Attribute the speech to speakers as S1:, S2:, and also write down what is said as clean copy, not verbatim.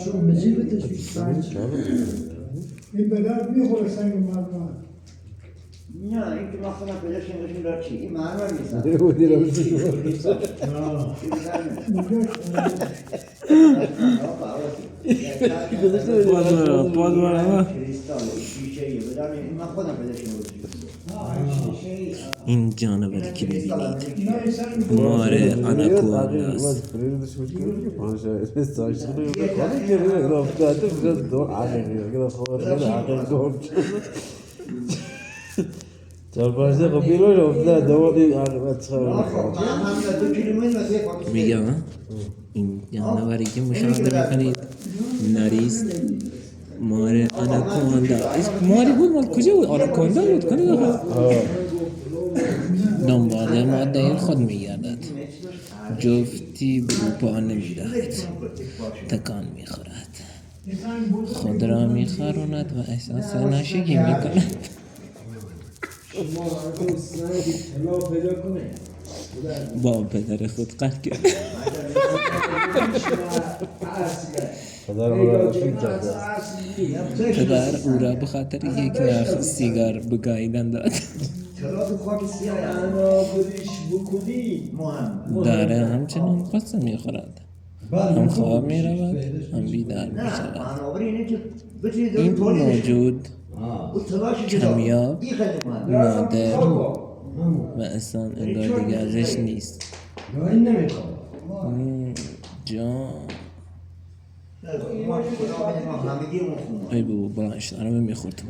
S1: شو مجيبة تشويش این به درد میخوره سنگ مردم
S2: نه این که مثلا پیداشون نشون دار چی؟ این معلوم نیست
S3: بودی رو بودی
S4: این جانوری که ببینید ماره آناکونداست. میگم این جانوری که مشاهده میکنید نریست ماره آناکوندا. ماری بود مال کجا بود؟ آناکوندا بود کنید آخه دنبال ماده خود میگردد. جفتی به او پا نمیدهد، تکان میخورد، خود را میخاروند و احساس نشگی میکند. با پدر خود قهر کرد. پدر او را به خاطر یک نخ سیگار بگاییدن داد. داره همچنان قصه میخورد، هم خواب میرود هم بیدار میشود. این موجود کمیاب، نادر و اصلا انگار دیگه ازش نیست. جان ای بابا برایش دارم میخورد.